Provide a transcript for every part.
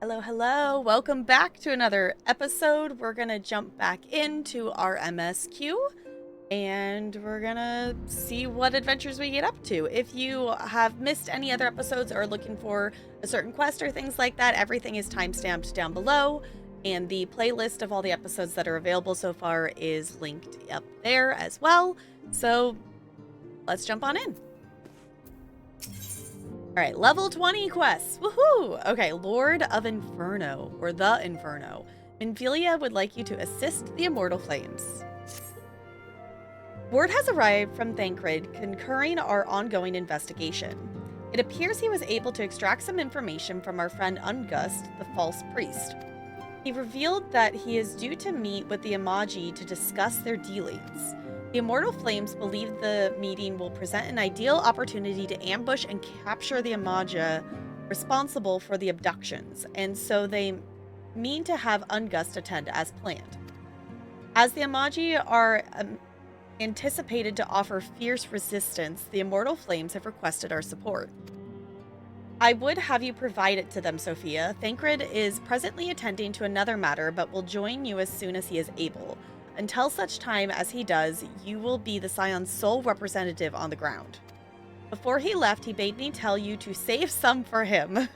Hello, hello. Welcome back to another episode. We're going to jump back into our MSQ and we're going to see what adventures we get up to. If you have missed any other episodes or are looking for a certain quest or things like that, everything is timestamped down below. And the playlist of all the episodes that are available so far is linked up there as well. So let's jump on in. All right, level 20 quests. Woohoo! Okay, Lord of Inferno, or the Inferno. Minfilia would like you to assist the Immortal Flames. Word has arrived from Thancred concurring our ongoing investigation. It appears he was able to extract some information from our friend Ungust, the false priest. He revealed that he is due to meet with the Imagi to discuss their dealings. The Immortal Flames believe the meeting will present an ideal opportunity to ambush and capture the Imagi responsible for the abductions, and so they mean to have Ungust attend as planned. As the Imagi are anticipated to offer fierce resistance, the Immortal Flames have requested our support. I would have you provide it to them, Sophia. Thancred is presently attending to another matter, but will join you as soon as he is able. Until such time as he does, you will be the Scion's sole representative on the ground. Before he left, he bade me tell you to save some for him.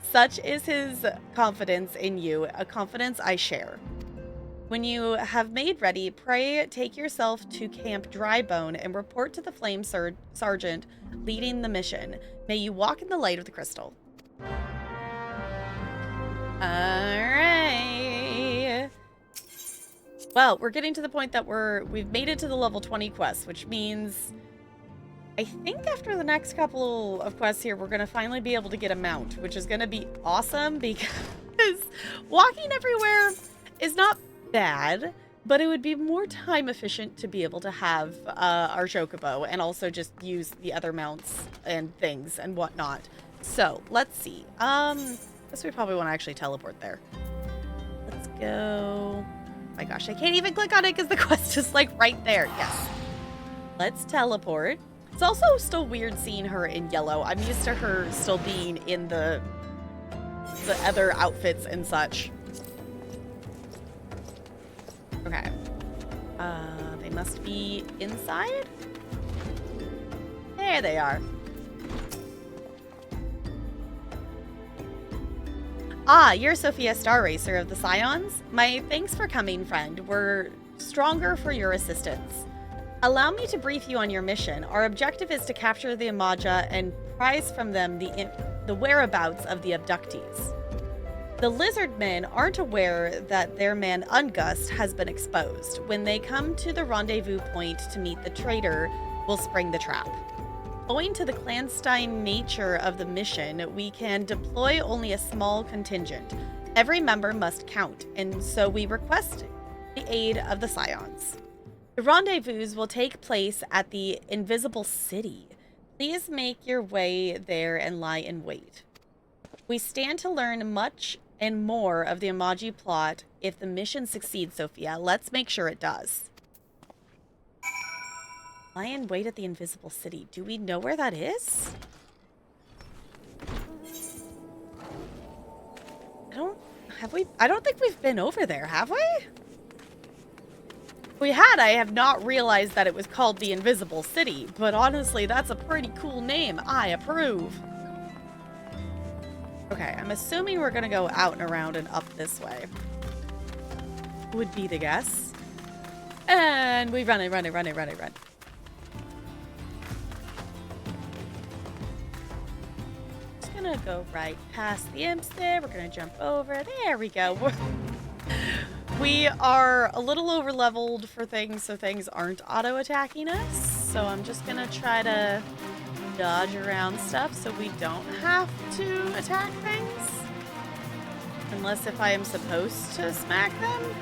Such is his confidence in you, a confidence I share. When you have made ready, pray take yourself to Camp Drybone and report to the Flame Sergeant leading the mission. May you walk in the light of the crystal. Alright. Well, we're getting to the point that we've made it to the level 20 quest, which means I think after the next couple of quests here, we're going to finally be able to get a mount, which is going to be awesome because walking everywhere is not bad, but it would be more time efficient to be able to have our chocobo and also just use the other mounts and things and whatnot. So let's see. I guess we probably want to actually teleport there. Let's go. Oh my gosh, I can't even click on it because the quest is like right there. Yes. Let's teleport. It's also still weird seeing her in yellow. I'm used to her still being in the other outfits and such. Okay. They must be inside? There they are. Ah, you're Sophia Star Racer of the Scions. My thanks for coming, friend. We're stronger for your assistance. Allow me to brief you on your mission. Our objective is to capture the Imagi and prize from them the whereabouts of the abductees. The lizard men aren't aware that their man Ungust has been exposed. When they come to the rendezvous point to meet the traitor, we'll spring the trap. Owing to the clandestine nature of the mission, we can deploy only a small contingent. Every member must count, and so we request the aid of the Scions. The rendezvous will take place at the Invisible City. Please make your way there and lie in wait. We stand to learn much and more of the Imagi plot if the mission succeeds, Sophia. Let's make sure it does. Lie in wait at the Invisible City. Do we know where that is? I don't think we've been over there, have we? If we had, I have not realized that it was called the Invisible City, but honestly, that's a pretty cool name. I approve. Okay, I'm assuming we're gonna go out and around and up this way. Would be the guess. And we run. Just gonna go right past the imps there. We're gonna jump over. There we go. We are a little over leveled for things, so things aren't auto-attacking us. So I'm just gonna try to dodge around stuff so we don't have to attack things. Unless if I am supposed to smack them.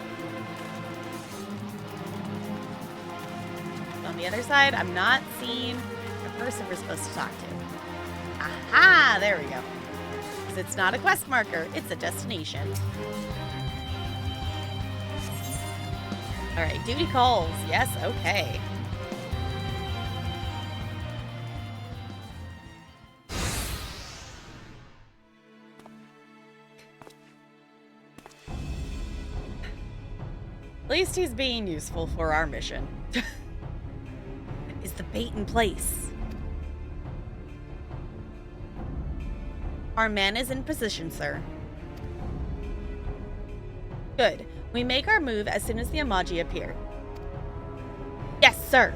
On the other side, I'm not seeing the person we're supposed to talk to. Aha! There we go. Because it's not a quest marker, it's a destination. Alright, duty calls. Yes, okay. least he's being useful for our mission. Is the bait in place? Our man is in position, sir. Good. We make our move as soon as the emoji appear. Yes, sir.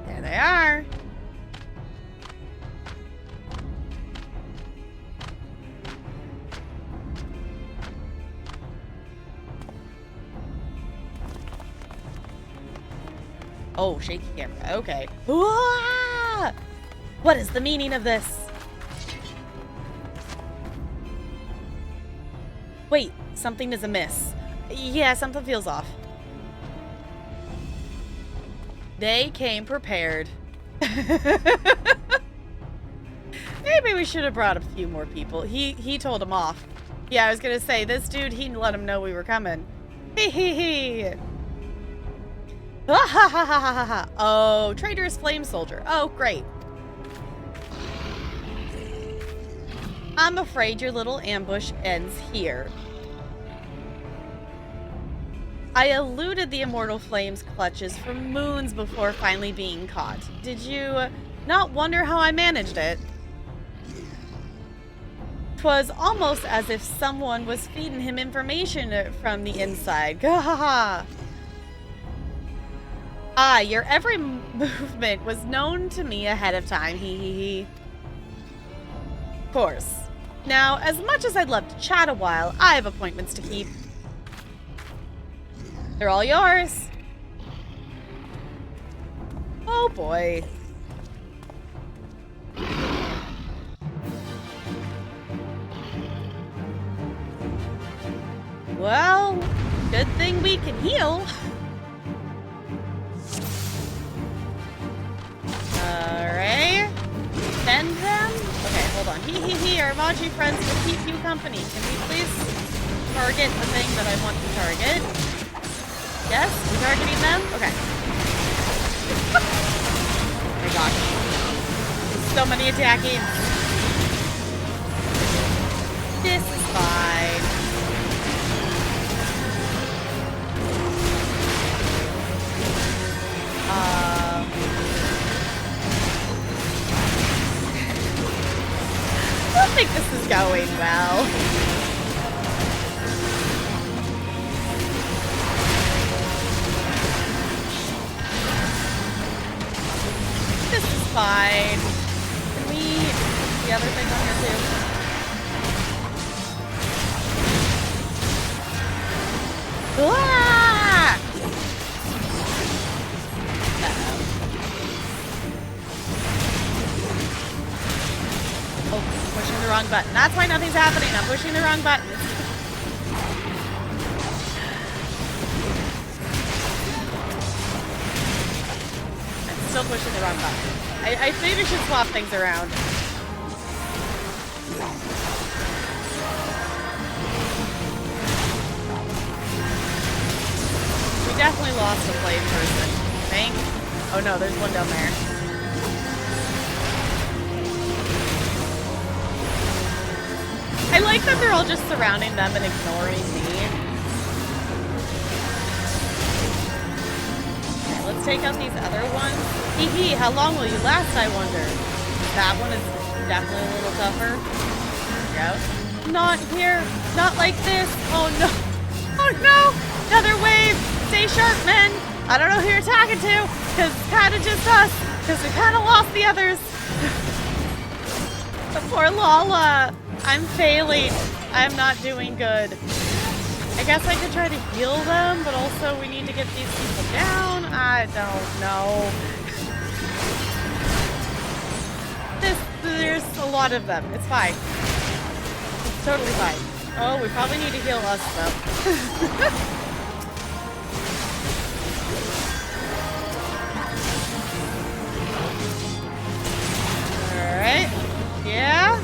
There they are. Oh, shaky camera. Okay. Wah! What is the meaning of this? Wait, something is amiss. Yeah, something feels off. They came prepared. Maybe we should have brought a few more people. He told them off. Yeah, I was gonna say, this dude, he let him know we were coming. Hee hee hee. Ah, ha, ha, ha, ha, ha. Oh, traitorous flame soldier. Oh, great. I'm afraid your little ambush ends here. I eluded the immortal flame's clutches for moons before finally being caught. Did you not wonder how I managed it? 'Twas almost as if someone was feeding him information from the inside. Gahaha. Ah, your every movement was known to me ahead of time. Hee hee hee. Of course. Now, as much as I'd love to chat a while, I have appointments to keep. They're all yours. Oh boy. Well, good thing we can heal. Alright. Send them. Okay, hold on. Hee, our emoji friends will keep you company. Can we please target the thing that I want to target? Yes? We're targeting them? Okay. Oh my gosh. So many attacking. This is fine. I don't think this is going well. This is fine. Can we put the other thing on here too? Ah! Oh, pushing the wrong button. That's why nothing's happening. I'm pushing the wrong button. I'm still pushing the wrong button. I maybe should swap things around. We definitely lost a blade person, I think. Oh no, there's one down there. I like that they're all just surrounding them and ignoring me. Okay, let's take out these other ones. Hee hee, how long will you last, I wonder? That one is definitely a little tougher. There we go. Not here. Not like this. Oh no. Oh no! Another wave! Stay sharp, men! I don't know who you're talking to, because it's kind of just us, because we kind of lost the others. The poor Lala. I'm failing. I'm not doing good. I guess I could try to heal them, but also we need to get these people down. I don't know. There's a lot of them. It's fine. It's totally fine. Oh, we probably need to heal us, though. Alright. Yeah.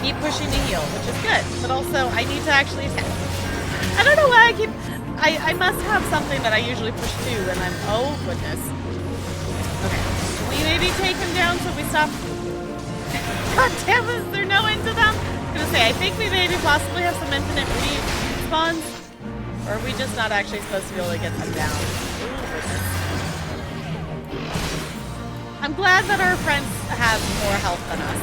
Keep pushing to heal, which is good. But also, I need to actually attack. I don't know why I must have something that I usually push to, and I'm... Oh, goodness. Okay. Can we maybe take him down so we stop God damn it, is there no end to them? I'm gonna say, I think we maybe possibly have some infinite respawns. Or are we just not actually supposed to be able to get them down? I'm glad that our friends have more health than us.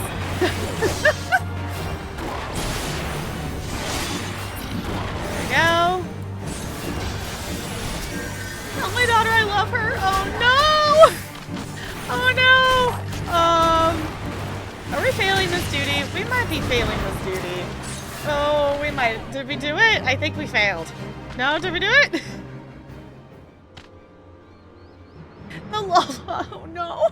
There we go. Oh, my daughter, I love her. Oh, no! Oh, no! Are we failing this duty? We might be failing this duty. Oh, we might. Did we do it? I think we failed. No, did we do it? The lava. Oh, no.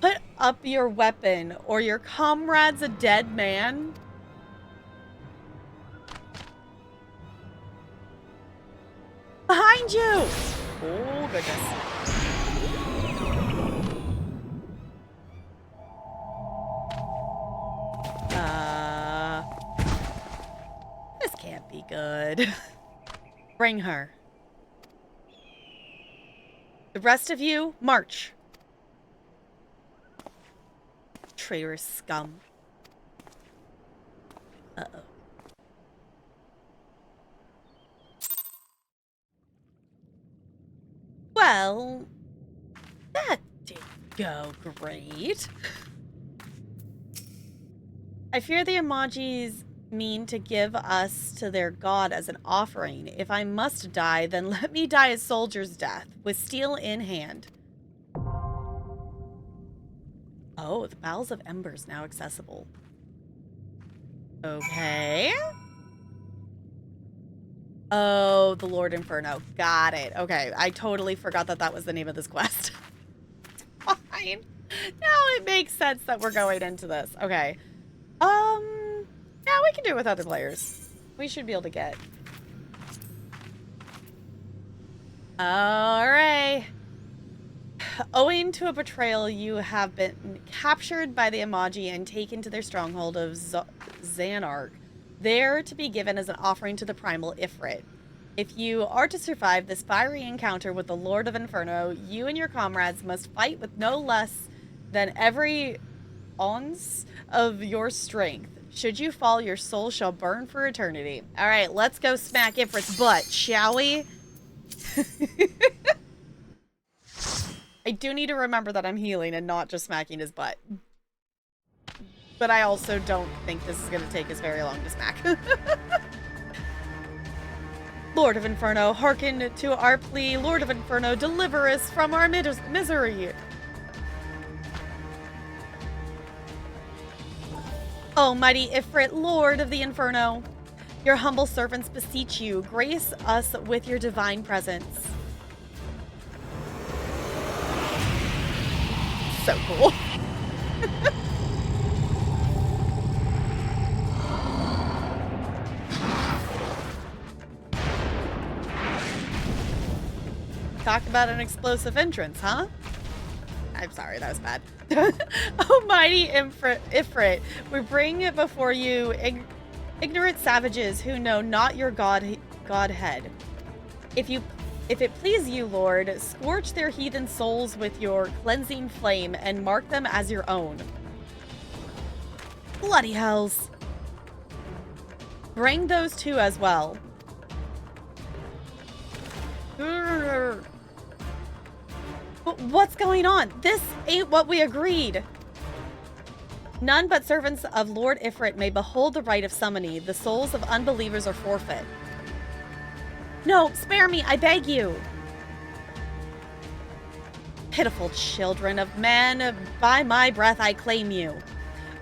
Put up your weapon, or your comrade's a dead man. Behind you! Oh, goodness. This can't be good. Bring her. The rest of you, march. Traitorous scum. Uh-oh. Well, that didn't go great. I fear the emojis mean to give us to their god as an offering. If I must die, then let me die a soldier's death, with steel in hand. Oh, the Bowels of Embers now accessible. Okay. Oh, the Lord Inferno. Got it. Okay, I totally forgot that that was the name of this quest. Fine. Now it makes sense that we're going into this. Okay. Yeah, we can do it with other players. We should be able to get. Alright. Owing to a betrayal, you have been captured by the Emoji and taken to their stronghold of Xanark, there to be given as an offering to the primal Ifrit. If you are to survive this fiery encounter with the Lord of Inferno, you and your comrades must fight with no less than every ounce of your strength. Should you fall, your soul shall burn for eternity. All right, let's go smack Ifrit's butt, shall we? I do need to remember that I'm healing and not just smacking his butt. But I also don't think this is going to take us very long to smack. Lord of Inferno, hearken to our plea. Lord of Inferno, deliver us from our misery. O mighty Ifrit, Lord of the Inferno, your humble servants beseech you, grace us with your divine presence. So cool. Talk about an explosive entrance, huh? I'm sorry, that was bad. Almighty Ifrit, we bring before you ignorant savages who know not your Godhead. If it please you, Lord, scorch their heathen souls with your cleansing flame and mark them as your own. Bloody hells. Bring those two as well. What's going on? This ain't what we agreed. None but servants of Lord Ifrit may behold the rite of summoning. The souls of unbelievers are forfeit. No, spare me, I beg you. Pitiful children of men, by my breath I claim you.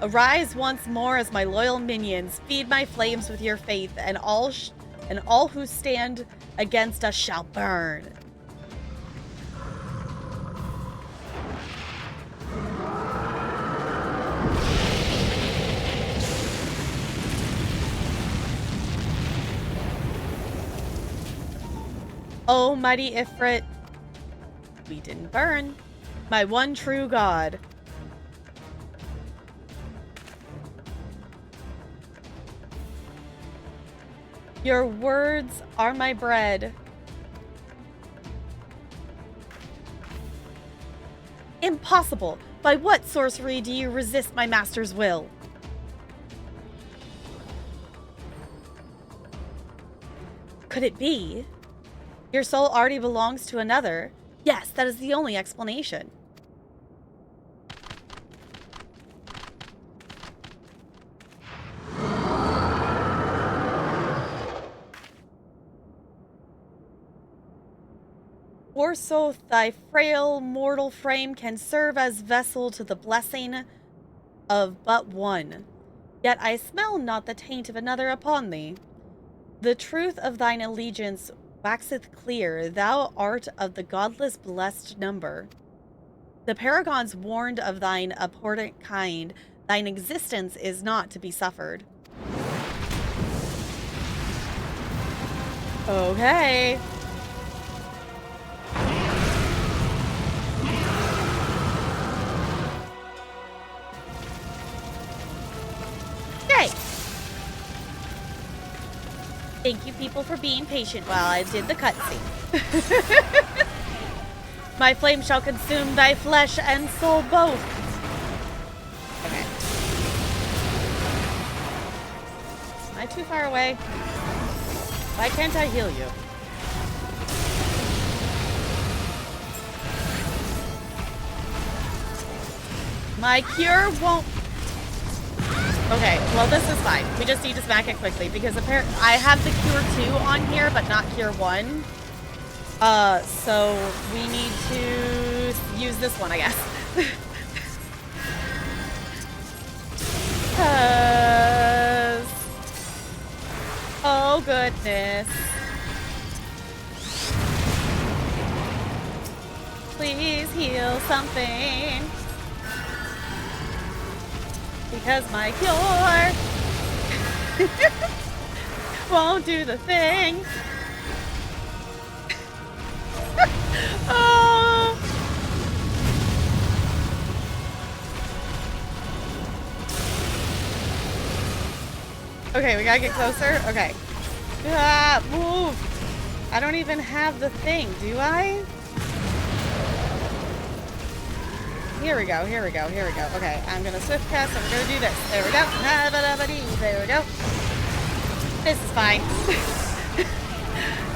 Arise once more as my loyal minions. Feed my flames with your faith, and all who stand against us shall burn. Oh, mighty Ifrit, we didn't burn. My one true God. Your words are my bread. Impossible! By what sorcery do you resist my master's will? Could it be? Your soul already belongs to another. Yes, that is the only explanation. Forsooth, thy frail mortal frame can serve as vessel to the blessing of but one. Yet I smell not the taint of another upon thee. The truth of thine allegiance waxeth clear. Thou art of the godless blessed number. The paragons warned of thine abhorrent kind. Thine existence is not to be suffered. Okay. Okay. Thank you, people, for being patient while I did the cutscene. My flame shall consume thy flesh and soul both. Okay. Am I too far away? Why can't I heal you? My cure won't... Okay, well, this is fine. We just need to smack it quickly because apparently I have the cure 2 on here, but not cure 1. So we need to use this one, I guess. Oh, goodness. Please heal something. Because my cure won't do the thing. Oh. Okay, we gotta get closer. Okay. Move. I don't even have the thing, do I? Here we go, here we go, here we go. Okay, I'm gonna swift cast and we're gonna do this. There we go. There we go. This is fine.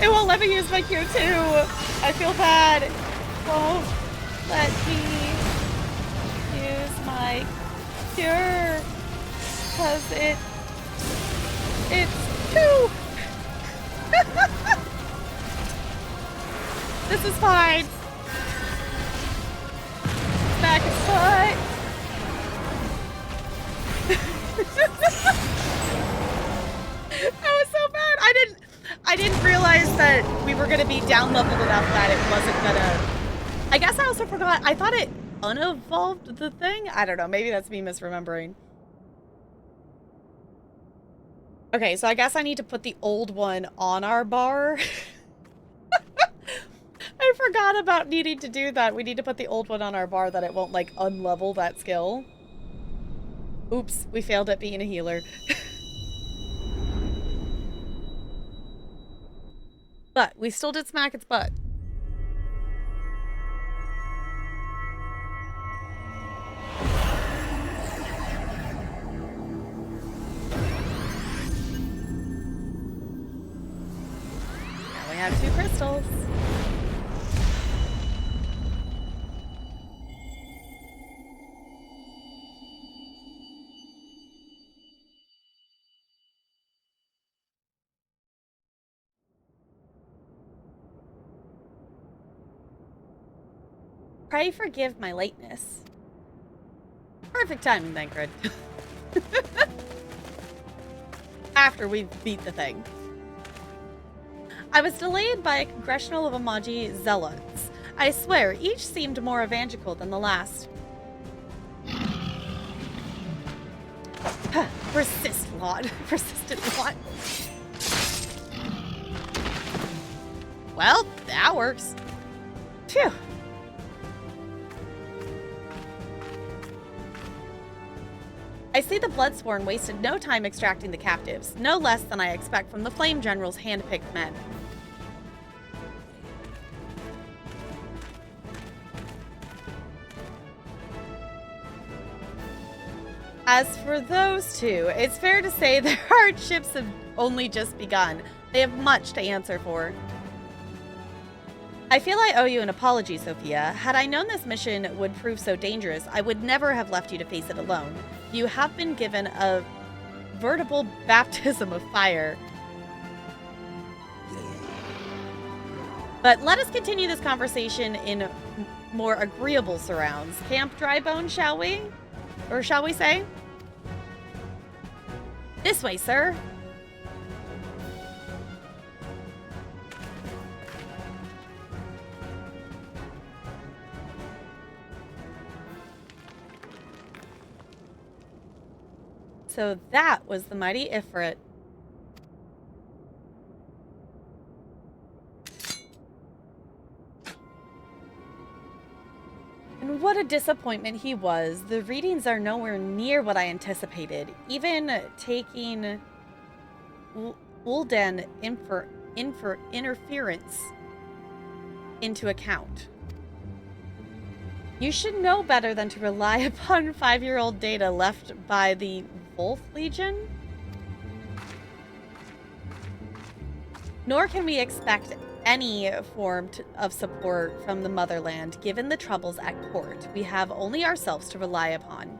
It won't let me use my cure 2. I feel bad. It won't let me use my cure. Because it's 2. This is fine. Back and foot. That was so bad. I didn't realize that we were gonna be down leveled enough that it wasn't gonna. I guess I also forgot. I thought it unevolved the thing. I don't know. Maybe that's me misremembering. Okay, so I guess I need to put the old one on our bar. I forgot about needing to do that. We need to put the old one on our bar that it won't, like, unlevel that skill. Oops, we failed at being a healer. But we still did smack its butt. Now we have 2 crystals. Pray forgive my lateness. Perfect timing, Thancred. After we beat the thing. I was delayed by a congressional of Amaji zealots. I swear, each seemed more evangelical than the last. Persistent lot. Well, that works. Phew. I see the Bloodsworn wasted no time extracting the captives, no less than I expect from the Flame General's hand-picked men. As for those two, it's fair to say their hardships have only just begun. They have much to answer for. I feel I owe you an apology, Sophia. Had I known this mission would prove so dangerous, I would never have left you to face it alone. You have been given a veritable baptism of fire. But let us continue this conversation in more agreeable surrounds. Camp Drybone, shall we? Or shall we say? This way, sir. So that was the mighty Ifrit. And what a disappointment he was. The readings are nowhere near what I anticipated. Even taking Uldan interference into account. You should know better than to rely upon 5-year-old data left by the Wolf Legion. Nor can we expect any form of support from the motherland, given the troubles at court. We have only ourselves to rely upon.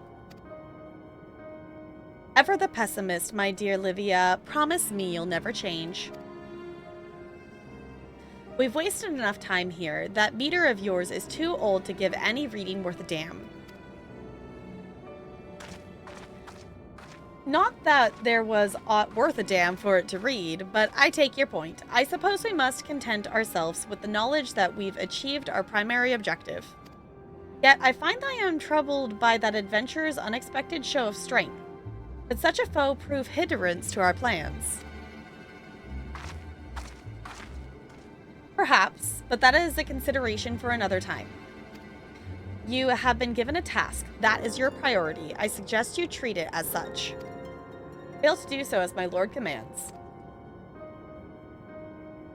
Ever the pessimist, my dear Livia, promise me you'll never change. We've wasted enough time here. That meter of yours is too old to give any reading worth a damn. Not that there was aught worth a damn for it to read, but I take your point. I suppose we must content ourselves with the knowledge that we've achieved our primary objective. Yet I find I am troubled by that adventurer's unexpected show of strength. Could such a foe prove hindrance to our plans? Perhaps, but that is a consideration for another time. You have been given a task. That is your priority. I suggest you treat it as such. Fail to do so as my lord commands.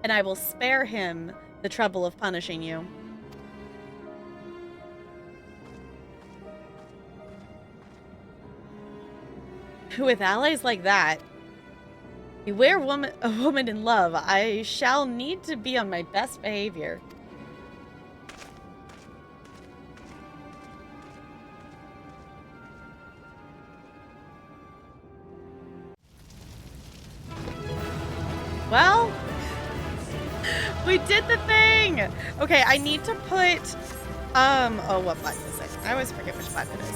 And I will spare him the trouble of punishing you. With allies like that, beware a woman in love. I shall need to be on my best behavior. Well, we did the thing. Okay, I need to put, oh, what button is it? I always forget which button it is.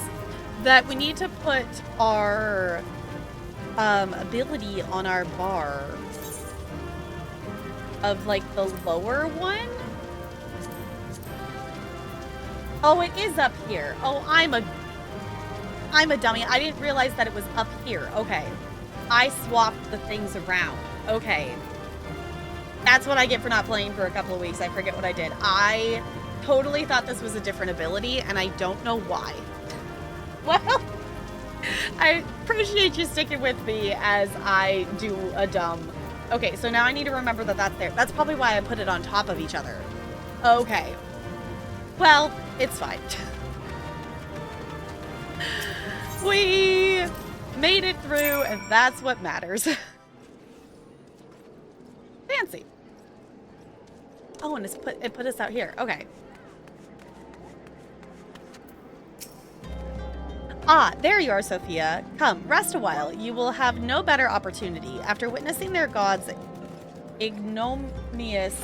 That we need to put our, ability on our bar of, like, the lower one. Oh, it is up here. Oh, I'm a dummy. I didn't realize that it was up here. Okay. I swapped the things around. Okay. That's what I get for not playing for a couple of weeks. I forget what I did. I totally thought this was a different ability, and I don't know why. Well, I appreciate you sticking with me as I do a dumb. Okay, so now I need to remember that that's there. That's probably why I put it on top of each other. Okay. Well, it's fine. We made it through, and that's what matters. Fancy. Oh, and it put us out here. Okay. Ah, there you are, Sophia. Come, rest a while. You will have no better opportunity. After witnessing their god's ignominious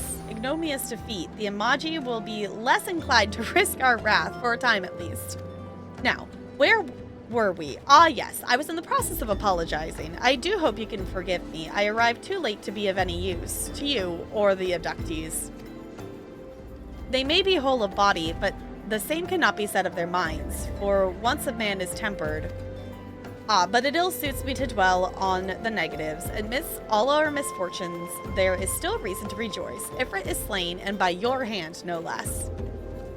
defeat, the Imaji will be less inclined to risk our wrath, for a time at least. Now, where were we? Ah, yes, I was in the process of apologizing. I do hope you can forgive me. I arrived too late to be of any use to you or the abductees. They may be whole of body, but the same cannot be said of their minds, for once a man is tempered. Ah, but it ill suits me to dwell on the negatives. Amidst all our misfortunes, there is still reason to rejoice. Ifrit is slain, and by your hand, no less.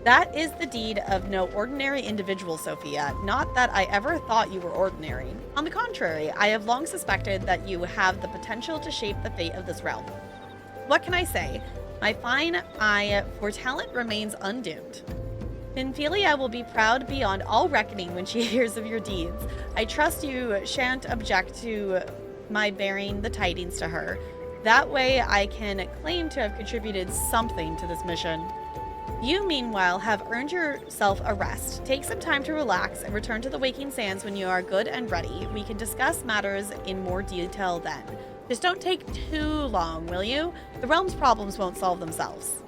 That is the deed of no ordinary individual, Sophia. Not that I ever thought you were ordinary. On the contrary, I have long suspected that you have the potential to shape the fate of this realm. What can I say? My fine eye for talent remains undimmed. Minfilia will be proud beyond all reckoning when she hears of your deeds. I trust you shan't object to my bearing the tidings to her. That way I can claim to have contributed something to this mission. You, meanwhile, have earned yourself a rest. Take some time to relax and return to the Waking Sands when you are good and ready. We can discuss matters in more detail then. Just don't take too long, will you? The realm's problems won't solve themselves.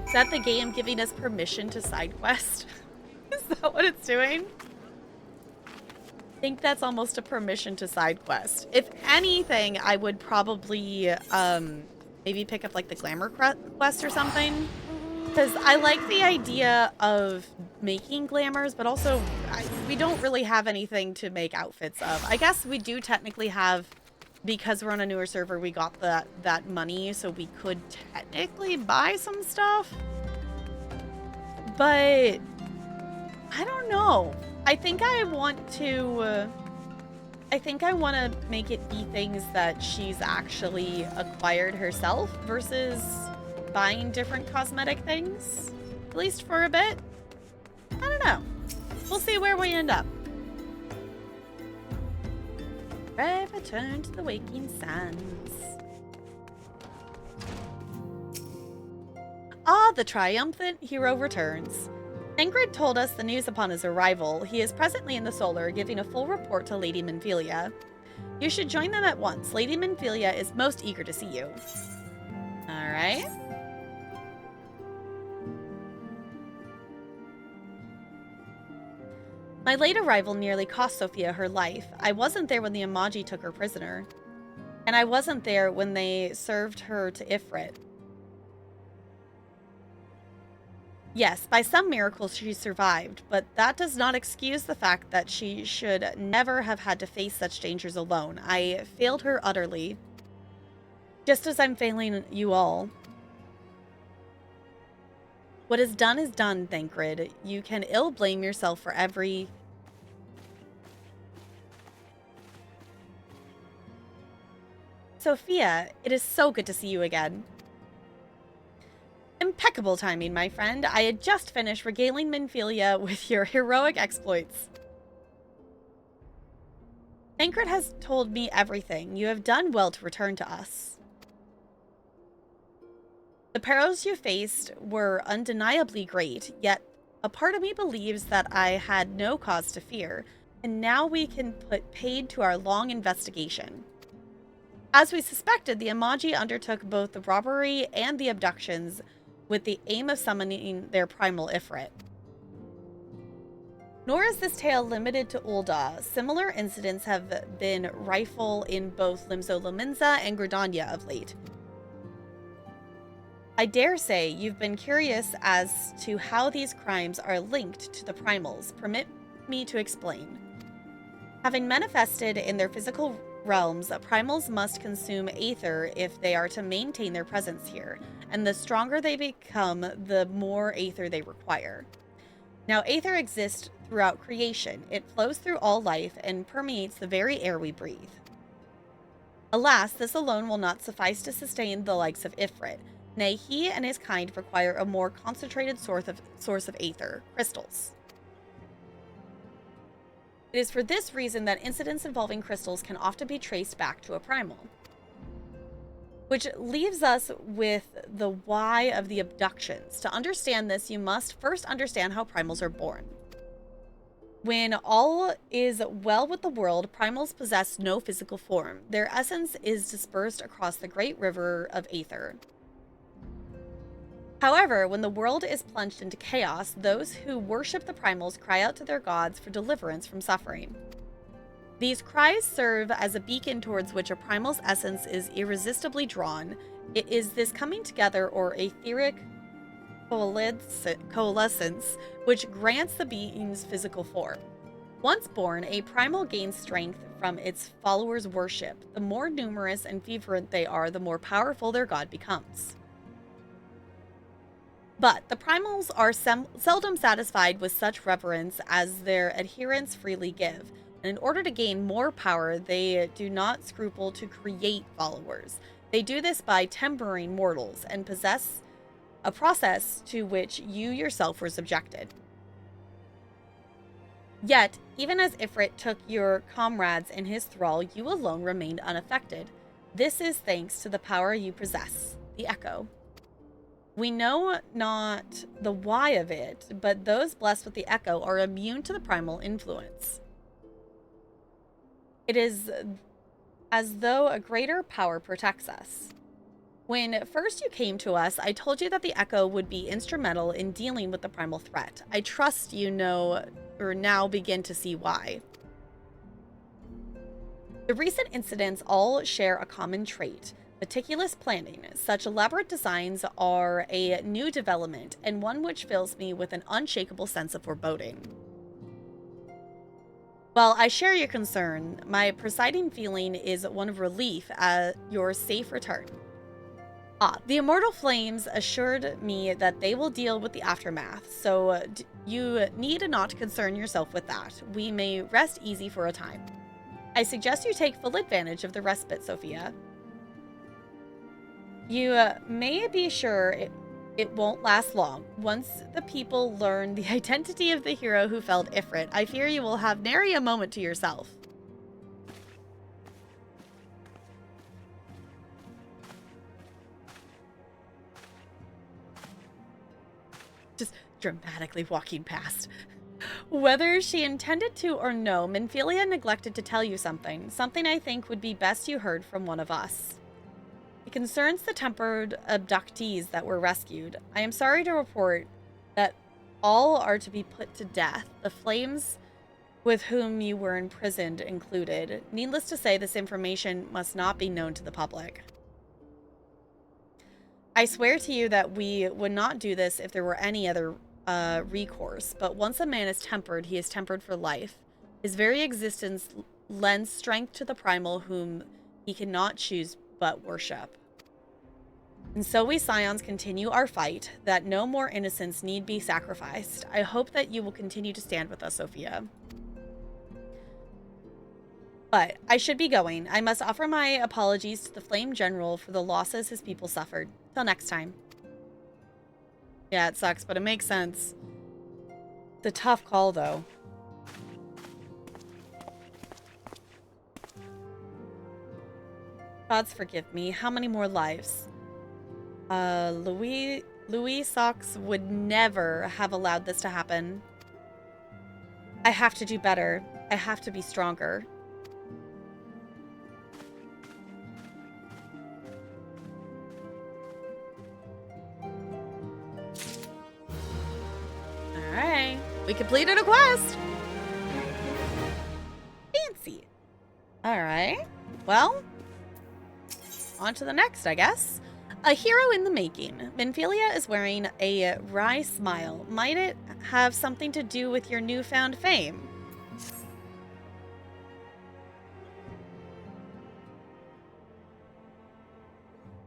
Is that the game giving us permission to side quest? Is that what it's doing? I think that's almost a permission to side quest. If anything, I would probably maybe pick up like the glamour quest or something. Because I like the idea of making glamours, but also we don't really have anything to make outfits of. I guess we do technically have, because we're on a newer server, we got that money, so we could technically buy some stuff. But I don't know. I think I want to make it be things that she's actually acquired herself versus buying different cosmetic things, at least for a bit. I don't know. We'll see where we end up. Return to the Waking Sands. Ah, the triumphant hero returns. Ingrid told us the news upon his arrival. He is presently in the Solar, giving a full report to Lady Minfilia. You should join them at once. Lady Minfilia is most eager to see you. Alright. My late arrival nearly cost Sophia her life. I wasn't there when the Imaji took her prisoner. And I wasn't there when they served her to Ifrit. Yes, by some miracle she survived, but that does not excuse the fact that she should never have had to face such dangers alone. I failed her utterly, just as I'm failing you all. What is done, Thancred. You can ill blame yourself for every... Sophia, it is so good to see you again. Impeccable timing, my friend. I had just finished regaling Minfilia with your heroic exploits. Thancred has told me everything. You have done well to return to us. The perils you faced were undeniably great, yet a part of me believes that I had no cause to fear, and now we can put paid to our long investigation. As we suspected, the Imaji undertook both the robbery and the abductions with the aim of summoning their primal Ifrit. Nor is this tale limited to Ul'dah. Similar incidents have been rife in both Limzo Lominsa and Gridania of late. I dare say you've been curious as to how these crimes are linked to the primals. Permit me to explain. Having manifested in their physical realms, primals must consume aether if they are to maintain their presence here, and the stronger they become, the more aether they require. Now, aether exists throughout creation. It flows through all life and permeates the very air we breathe. Alas, this alone will not suffice to sustain the likes of Ifrit. Nay, he and his kind require a more concentrated source of aether, crystals. It is for this reason that incidents involving crystals can often be traced back to a primal. Which leaves us with the why of the abductions. To understand this, you must first understand how primals are born. When all is well with the world, primals possess no physical form. Their essence is dispersed across the great river of aether. However, when the world is plunged into chaos, those who worship the primals cry out to their gods for deliverance from suffering. These cries serve as a beacon towards which a primal's essence is irresistibly drawn. It is this coming together or etheric coalescence which grants the being's physical form. Once born, a primal gains strength from its followers' worship. The more numerous and fervent they are, the more powerful their god becomes. But the primals are seldom satisfied with such reverence as their adherents freely give. And in order to gain more power, they do not scruple to create followers. They do this by tempering mortals and possess a process to which you yourself were subjected. Yet, even as Ifrit took your comrades in his thrall, you alone remained unaffected. This is thanks to the power you possess, the Echo. We know not the why of it, but those blessed with the Echo are immune to the primal influence. It is as though a greater power protects us. When first you came to us, I told you that the Echo would be instrumental in dealing with the primal threat. I trust you know, or now begin to see why. The recent incidents all share a common trait. Meticulous planning. Such elaborate designs are a new development, and one which fills me with an unshakable sense of foreboding. While I share your concern, my presiding feeling is one of relief at your safe return. The Immortal Flames assured me that they will deal with the aftermath, so you need not concern yourself with that. We may rest easy for a time. I suggest you take full advantage of the respite, Sophia. You may be sure it won't last long. Once the people learn the identity of the hero who felled Ifrit, I fear you will have nary a moment to yourself. Just dramatically walking past. Whether she intended to or no, Minfilia neglected to tell you something I think would be best you heard from one of us. It concerns the tempered abductees that were rescued. I am sorry to report that all are to be put to death, the flames with whom you were imprisoned included. Needless to say, this information must not be known to the public. I swear to you that we would not do this if there were any other recourse, but once a man is tempered, he is tempered for life. His very existence lends strength to the primal whom he cannot choose but worship. And so we Scions continue our fight, that no more innocents need be sacrificed. I hope that you will continue to stand with us, Sophia. But I should be going. I must offer my apologies to the Flame General for the losses his people suffered. Till next time. Yeah, it sucks, but it makes sense. It's a tough call, though. Gods forgive me. How many more lives? Louis Sox would never have allowed this to happen. I have to do better. I have to be stronger. Alright. We completed a quest! Fancy. Alright. Well, on to the next, I guess. A hero in the making. Minfilia is wearing a wry smile. Might it have something to do with your newfound fame?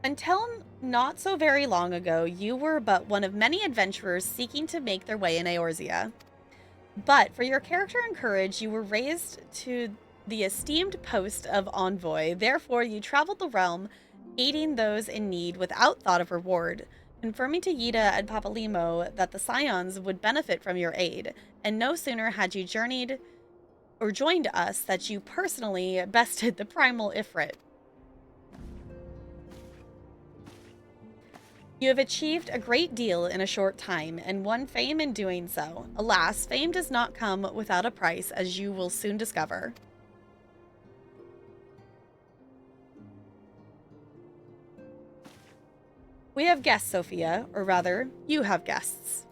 Until not so very long ago, you were but one of many adventurers seeking to make their way in Eorzea. But for your character and courage, you were raised to the esteemed post of envoy. Therefore, you traveled the realm, aiding those in need without thought of reward, confirming to Yida and Papalimo that the Scions would benefit from your aid. And no sooner had you journeyed or joined us that you personally bested the primal Ifrit. You have achieved a great deal in a short time, and won fame in doing so. Alas, fame does not come without a price, as you will soon discover. We have guests, Sophia, or rather, you have guests.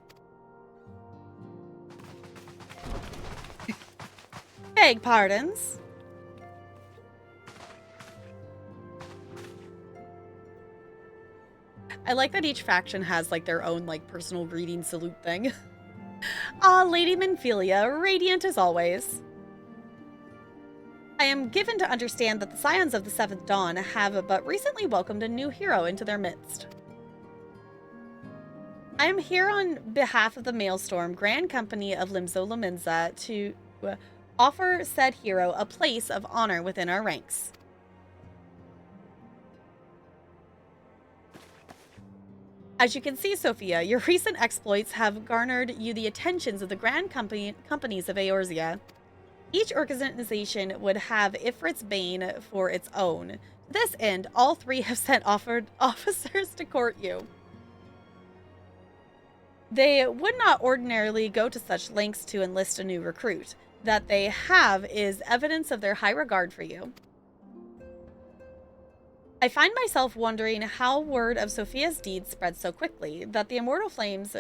Beg pardons. I like that each faction has, like, their own, like, personal greeting salute thing. Lady Minfilia, radiant as always. I am given to understand that the Scions of the Seventh Dawn have but recently welcomed a new hero into their midst. I am here on behalf of the Maelstrom Grand Company of Limzo Lominza to offer said hero a place of honor within our ranks. As you can see, Sophia, your recent exploits have garnered you the attentions of the grand companies of Eorzea. Each organization would have Ifrit's Bane for its own. To this end, all three have sent offered officers to court you. They would not ordinarily go to such lengths to enlist a new recruit. That they have is evidence of their high regard for you. I find myself wondering how word of Sophia's deeds spread so quickly, that the Immortal Flames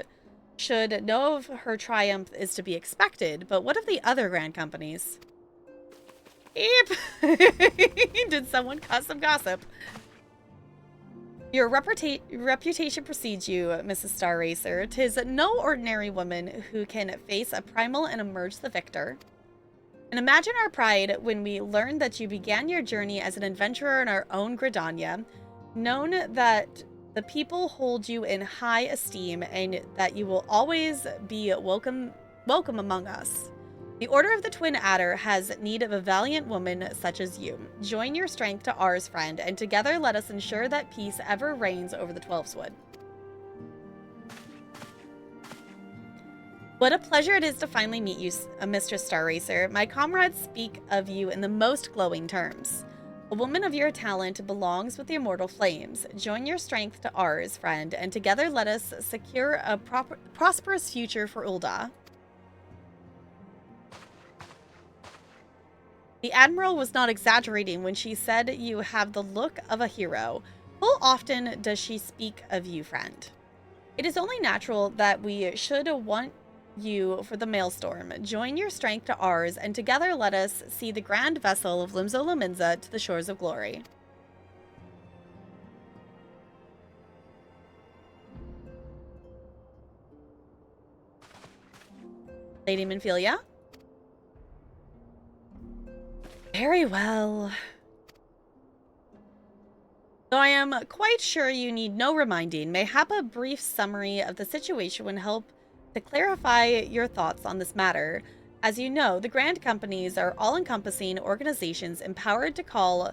should know of her triumph is to be expected, but what of the other grand companies? Eep! Did someone cause some gossip? Your reputation precedes you, Mrs. Star Racer. 'Tis no ordinary woman who can face a primal and emerge the victor. And imagine our pride when we learned that you began your journey as an adventurer in our own Gridania, known that the people hold you in high esteem and that you will always be welcome among us. The Order of the Twin Adder has need of a valiant woman such as you. Join your strength to ours, friend, and together let us ensure that peace ever reigns over the Twelveswood. What a pleasure it is to finally meet you, Mistress Star Racer. My comrades speak of you in the most glowing terms. A woman of your talent belongs with the Immortal Flames. Join your strength to ours, friend, and together let us secure a prosperous future for Ul'dah. The Admiral was not exaggerating when she said you have the look of a hero. How often does she speak of you, friend? It is only natural that we should want you for the Maelstrom. Join your strength to ours, and together let us see the grand vessel of Limzo-Lominza to the shores of glory. Lady Minfilia? Very well. Though I am quite sure you need no reminding, mayhap a brief summary of the situation would help to clarify your thoughts on this matter. As you know, the grand companies are all-encompassing organizations empowered to call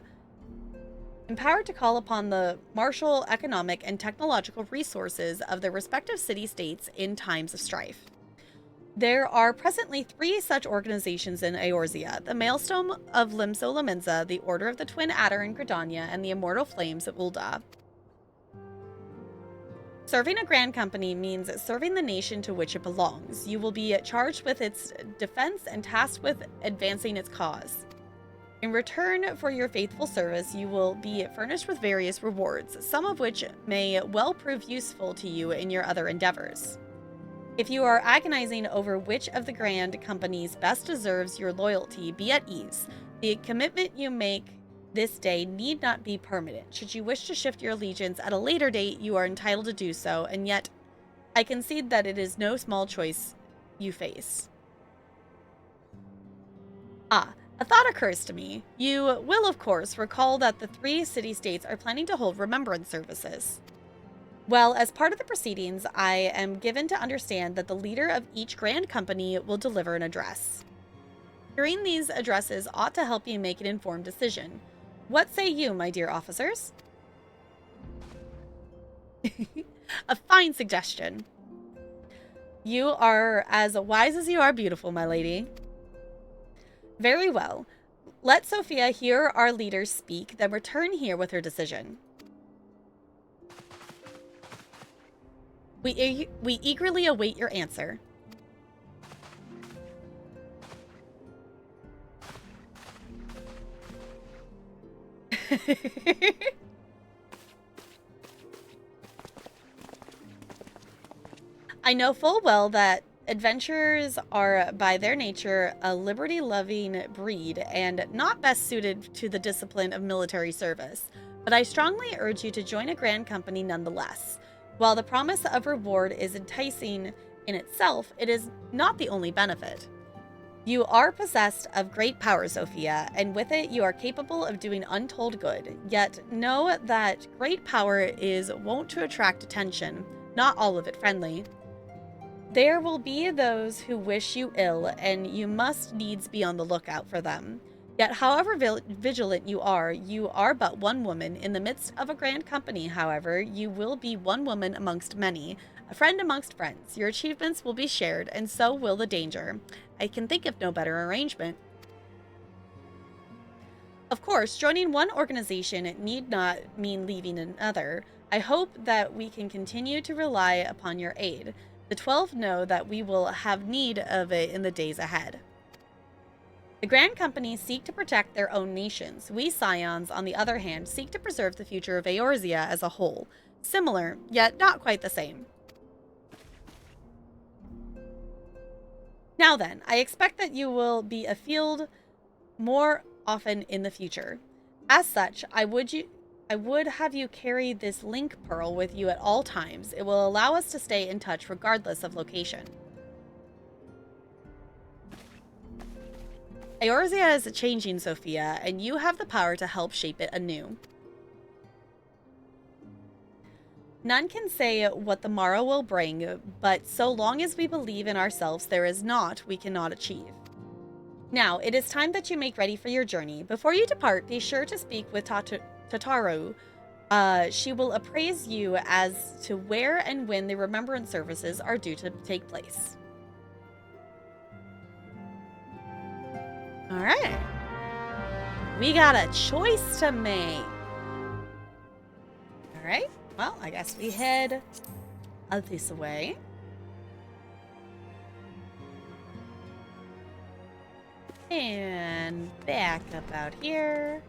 upon the martial, economic, and technological resources of their respective city-states in times of strife. There are presently 3 such organizations in Eorzea: the Maelstrom of Limzo-Lominza, the Order of the Twin Adder in Gridania, and the Immortal Flames of Ul'dah. Serving a grand company means serving the nation to which it belongs. You will be charged with its defense and tasked with advancing its cause. In return for your faithful service, you will be furnished with various rewards, some of which may well prove useful to you in your other endeavors. If you are agonizing over which of the grand companies best deserves your loyalty, be at ease. The commitment you make this day need not be permanent. Should you wish to shift your allegiance at a later date, you are entitled to do so, and yet I concede that it is no small choice you face. Ah, a thought occurs to me. You will, of course, recall that the 3 city-states are planning to hold remembrance services. Well, as part of the proceedings, I am given to understand that the leader of each grand company will deliver an address. Hearing these addresses ought to help you make an informed decision. What say you, my dear officers? A fine suggestion. You are as wise as you are beautiful, my lady. Very well. Let Sophia hear our leaders speak, then return here with her decision. We eagerly await your answer. I know full well that adventurers are by their nature a liberty-loving breed and not best suited to the discipline of military service, but I strongly urge you to join a grand company nonetheless. While the promise of reward is enticing in itself, it is not the only benefit. You are possessed of great power, Sophia, and with it you are capable of doing untold good. Yet know that great power is wont to attract attention, not all of it friendly. There will be those who wish you ill, and you must needs be on the lookout for them. Yet, however vigilant you are but one woman. In the midst of a grand company, however, you will be one woman amongst many, a friend amongst friends. Your achievements will be shared, and so will the danger. I can think of no better arrangement. Of course, joining one organization need not mean leaving another. I hope that we can continue to rely upon your aid. The 12 know that we will have need of it in the days ahead. The Grand Companies seek to protect their own nations. We Scions, on the other hand, seek to preserve the future of Eorzea as a whole. Similar, yet not quite the same. Now then, I expect that you will be afield more often in the future. As such, I would have you carry this link pearl with you at all times. It will allow us to stay in touch regardless of location. Eorzea is changing, Sophia, and you have the power to help shape it anew. None can say what the morrow will bring, but so long as we believe in ourselves, there is naught we cannot achieve. Now, it is time that you make ready for your journey. Before you depart, be sure to speak with Tataru. She will appraise you as to where and when the remembrance services are due to take place. All right. We got a choice to make. All right. Well, I guess we head this way. And back up out here.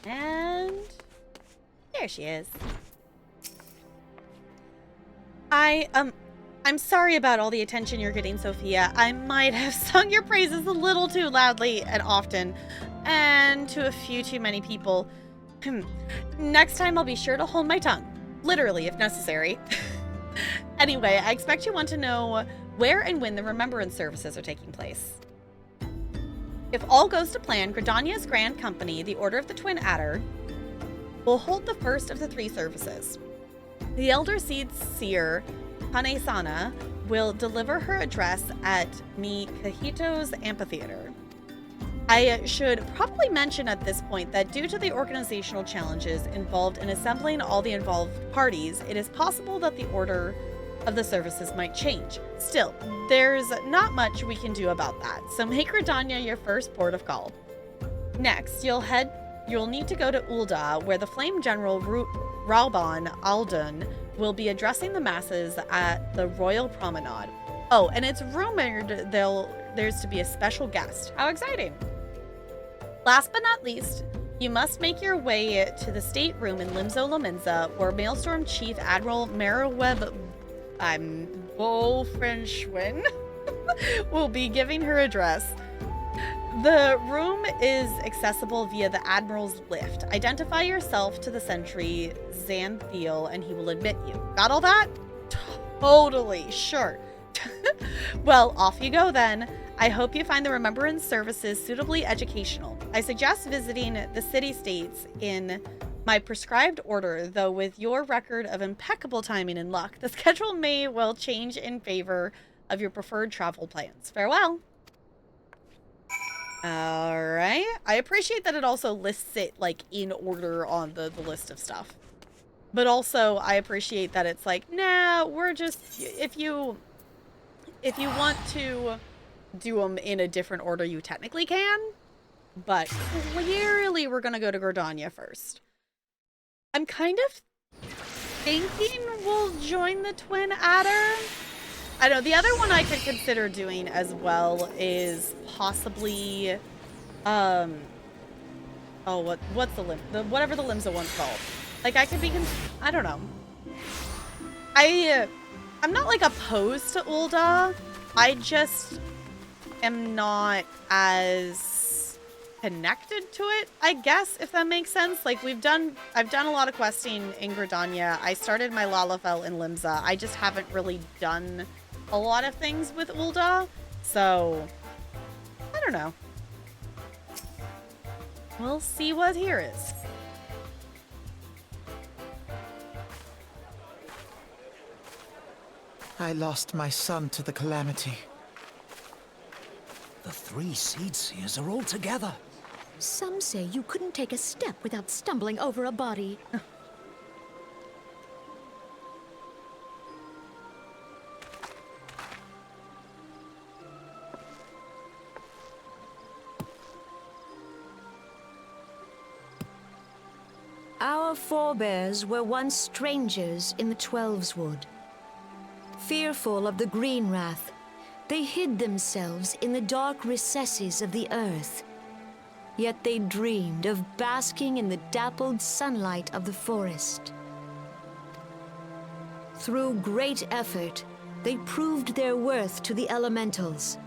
And there she is. I'm sorry about all the attention you're getting, Sophia. I might have sung your praises a little too loudly and often, and to a few too many people. Next time I'll be sure to hold my tongue. Literally, if necessary. Anyway, I expect you want to know where and when the remembrance services are taking place. If all goes to plan, Gridania's Grand Company, the Order of the Twin Adder, will hold the first of the 3 services. The Elder Seed Seer, Kanesana, will deliver her address at Mikahito's amphitheater. I should probably mention at this point that due to the organizational challenges involved in assembling all the involved parties, it is possible that the order of the services might change. Still, there's not much we can do about that, so make Gridania your first port of call. Next, you'll need to go to Ul'dah, where the Flame General Rauban Alden will be addressing the masses at the Royal Promenade. Oh, and it's rumored there's to be a special guest. How exciting! Last but not least, you must make your way to the stateroom in Limzo Lominza, where Maelstrom Chief Admiral Merriweb Frenchwin will be giving her address. The room is accessible via the Admiral's lift. Identify yourself to the sentry, Xanthiel, and he will admit you. Got all that? Totally, sure. Well, off you go then. I hope you find the remembrance services suitably educational. I suggest visiting the city-states in my prescribed order, though with your record of impeccable timing and luck, the schedule may well change in favor of your preferred travel plans. Farewell. Alright. I appreciate that it also lists it, like, in order on the list of stuff. But also, I appreciate that it's like, nah, we're just... If you want to do them in a different order, you technically can. But clearly, we're gonna go to Gridania first. I'm kind of thinking we'll join the Twin Adder. I know, the other one I could consider doing as well is possibly, what's the whatever the Limsa one's called. Like, I could be, I don't know. I'm not, like, opposed to Ul'dah. I just am not as connected to it, I guess, if that makes sense. Like, I've done a lot of questing in Gridania. I started my Lalafell in Limsa. I just haven't really done a lot of things with Ul'dah, so I don't know. We'll see what here is. I lost my son to the calamity. The 3 Seed Seers are all together. Some say you couldn't take a step without stumbling over a body. Our forebears were once strangers in the Twelveswood. Fearful of the Green Wrath, they hid themselves in the dark recesses of the earth. Yet they dreamed of basking in the dappled sunlight of the forest. Through great effort, they proved their worth to the elementals,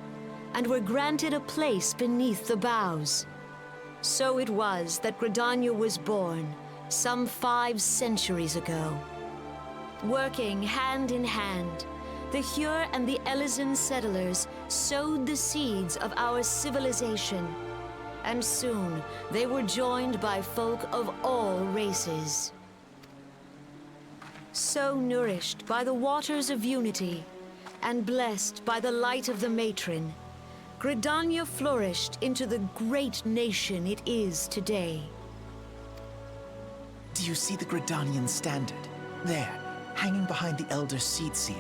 and were granted a place beneath the boughs. So it was that Gridania was born, some 5 centuries ago. Working hand in hand, the Hyur and the Elysian settlers sowed the seeds of our civilization, and soon they were joined by folk of all races. So nourished by the waters of unity, and blessed by the light of the matron, Gridania flourished into the great nation it is today. Do you see the Gridanian standard? There, hanging behind the Elder Seed Seer.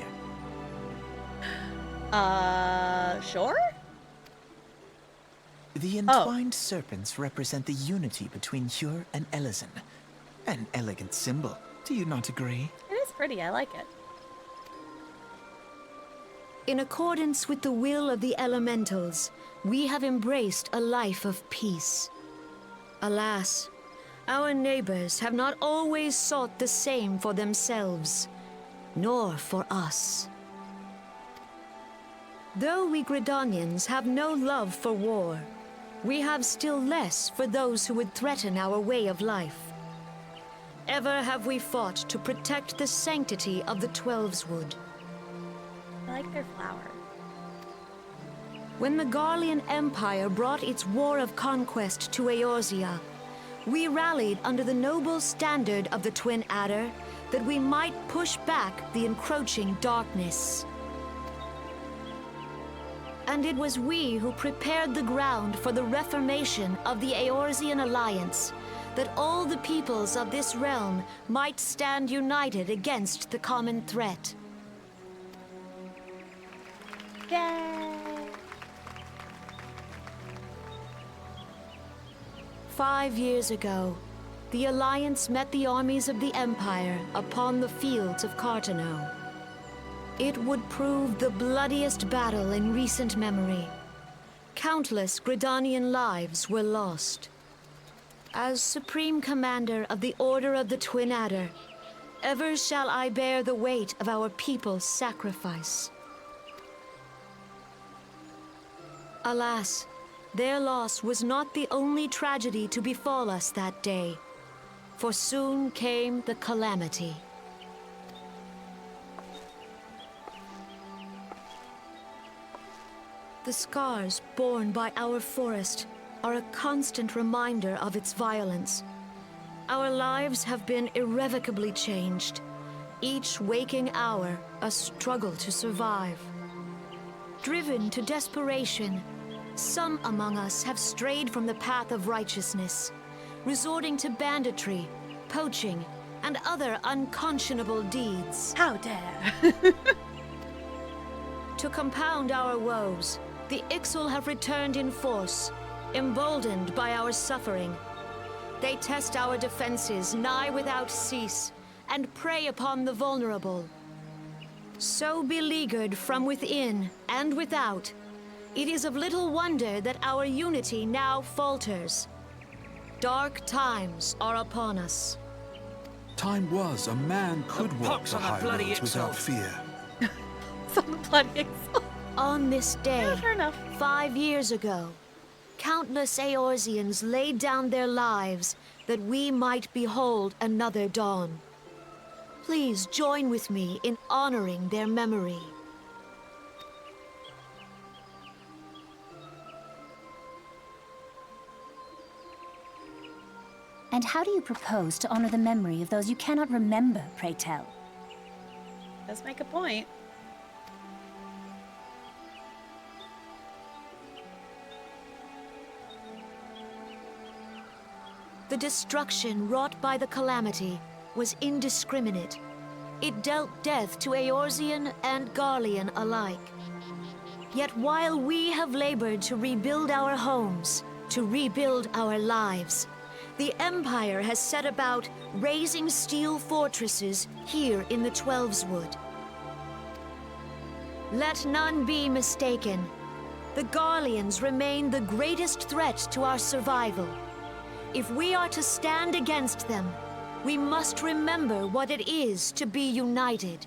Sure? The entwined serpents represent the unity between Hyur and Elysian. An elegant symbol, do you not agree? It is pretty, I like it. In accordance with the will of the elementals, we have embraced a life of peace. Alas, our neighbors have not always sought the same for themselves, nor for us. Though we Gridanians have no love for war, we have still less for those who would threaten our way of life. Ever have we fought to protect the sanctity of the Twelveswood. I like their flower. When the Garlean Empire brought its war of conquest to Eorzea, we rallied under the noble standard of the Twin Adder that we might push back the encroaching darkness. And it was we who prepared the ground for the reformation of the Eorzean Alliance, that all the peoples of this realm might stand united against the common threat. Yay! 5 years ago, the Alliance met the armies of the Empire upon the fields of Cartano. It would prove the bloodiest battle in recent memory. Countless Gridanian lives were lost. As Supreme Commander of the Order of the Twin Adder, ever shall I bear the weight of our people's sacrifice. Alas, their loss was not the only tragedy to befall us that day, for soon came the calamity. The scars borne by our forest are a constant reminder of its violence. Our lives have been irrevocably changed, each waking hour a struggle to survive. Driven to desperation, some among us have strayed from the path of righteousness, resorting to banditry, poaching, and other unconscionable deeds. How dare! To compound our woes, the Ixal have returned in force, emboldened by our suffering. They test our defenses nigh without cease, and prey upon the vulnerable. So beleaguered from within and without, it is of little wonder that our unity now falters. Dark times are upon us. Time was a man could walk pox the on the high bloody roads without Ixal. fear. Some bloody On this day, Yeah, fair enough. 5 years ago, countless Eorzeans laid down their lives that we might behold another dawn. Please join with me in honoring their memory. And how do you propose to honor the memory of those you cannot remember, pray tell? Does make a point. The destruction wrought by the calamity was indiscriminate. It dealt death to Eorzean and Garlean alike. Yet while we have labored to rebuild our homes, to rebuild our lives, the Empire has set about raising steel fortresses here in the Twelveswood. Let none be mistaken. The Garleans remain the greatest threat to our survival. If we are to stand against them, we must remember what it is to be united.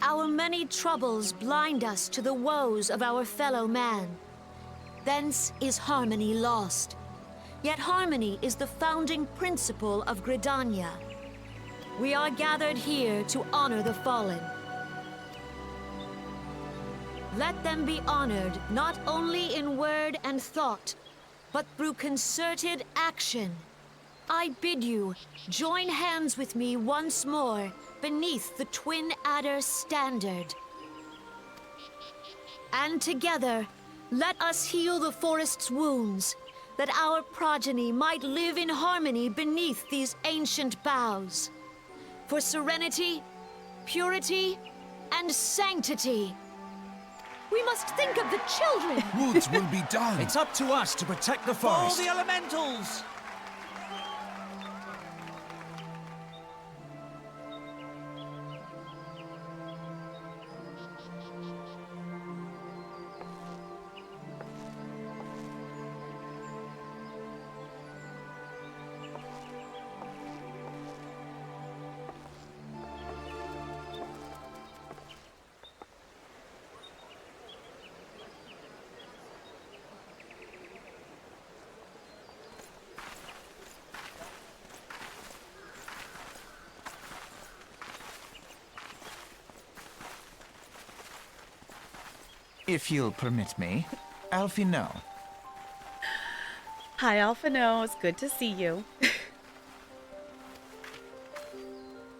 Our many troubles blind us to the woes of our fellow man. Thence is harmony lost. Yet harmony is the founding principle of Gridania. We are gathered here to honor the fallen. Let them be honored not only in word and thought, but through concerted action. I bid you, join hands with me once more beneath the Twin Adder standard. And together, let us heal the forest's wounds, that our progeny might live in harmony beneath these ancient boughs. For serenity, purity, and sanctity. We must think of the children! Woods will be done. It's up to us to protect the Follow forest. the elementals! If you'll permit me, Alfino. Hi, Alphino. It's good to see you.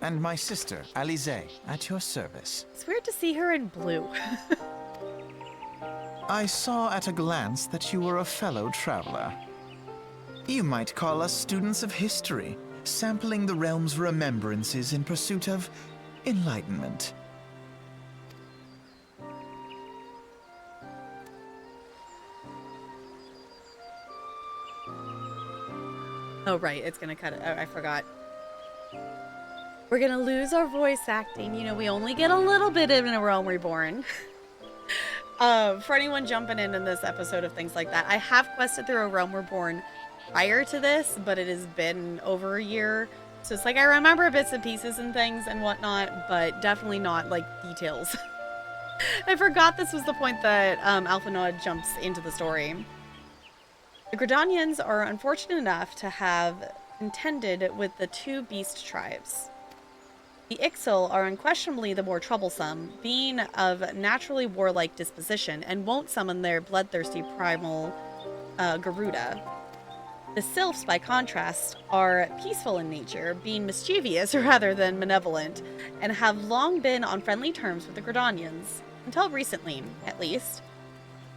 And my sister, Alize, at your service. It's weird to see her in blue. I saw at a glance that you were a fellow traveler. You might call us students of history, sampling the realm's remembrances in pursuit of enlightenment. Oh, right. It's going to cut it. Oh, I forgot. We're going to lose our voice acting. You know, we only get a little bit in a Realm Reborn. For anyone jumping in this episode of things like that, I have quested through a Realm Reborn prior to this, but it has been over a year. So it's like I remember bits and pieces and things and whatnot, but definitely not like details. I forgot this was the point that Alphinaud jumps into the story. The Gridanians are unfortunate enough to have contended with the two beast tribes. The Ixal are unquestionably the more troublesome, being of naturally warlike disposition and won't summon their bloodthirsty primal Garuda. The Sylphs, by contrast, are peaceful in nature, being mischievous rather than malevolent, and have long been on friendly terms with the Gridanians, until recently, at least.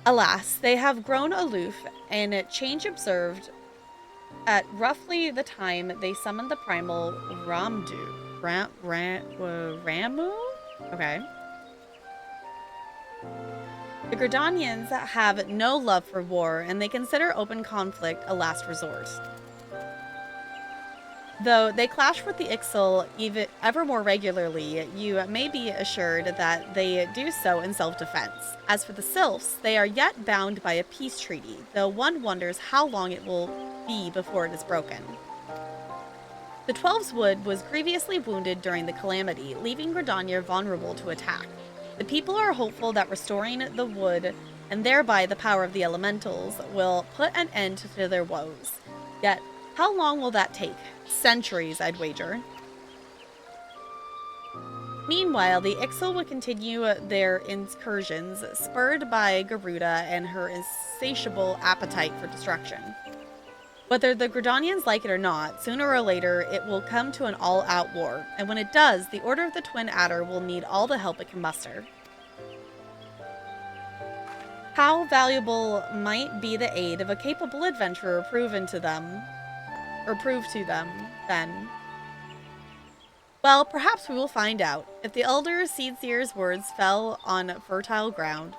Alas, they have grown aloof, and change observed at roughly the time they summoned the primal Ramu? Okay. The Gridanians have no love for war, and they consider open conflict a last resort. Though they clash with the Ixal ever more regularly, you may be assured that they do so in self-defense. As for the Sylphs, they are yet bound by a peace treaty, though one wonders how long it will be before it is broken. The Twelveswood was grievously wounded during the calamity, leaving Gridania vulnerable to attack. The people are hopeful that restoring the wood, and thereby the power of the elementals, will put an end to their woes. Yet, how long will that take? Centuries, I'd wager. Meanwhile, the Ixal will continue their incursions, spurred by Garuda and her insatiable appetite for destruction. Whether the Gridanians like it or not, sooner or later it will come to an all-out war, and when it does, the Order of the Twin Adder will need all the help it can muster. How valuable might be the aid of a capable adventurer proven to them or prove to them then? Well, perhaps we will find out if the Elder Seedseer's words fell on fertile ground.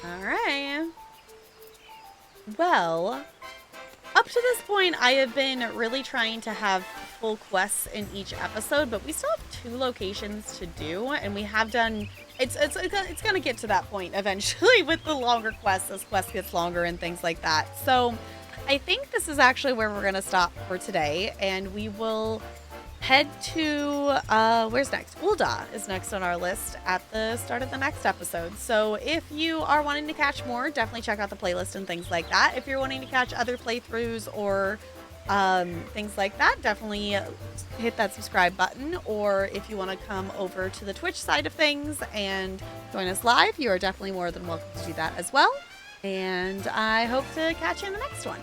Alright. Well, up to this point, I have been really trying to have full quests in each episode, but we still have 2 locations to do, and we have done... It's gonna get to that point eventually with the longer quests as quest gets longer and things like that. So I think this is actually where we're gonna stop for today, and we will head to, where's next? Ul'dah is next on our list at the start of the next episode. So if you are wanting to catch more, definitely check out the playlist and things like that. If you're wanting to catch other playthroughs or things like that, definitely hit that subscribe button. Or if you want to come over to the Twitch side of things and join us live, you are definitely more than welcome to do that as well. And I hope to catch you in the next one.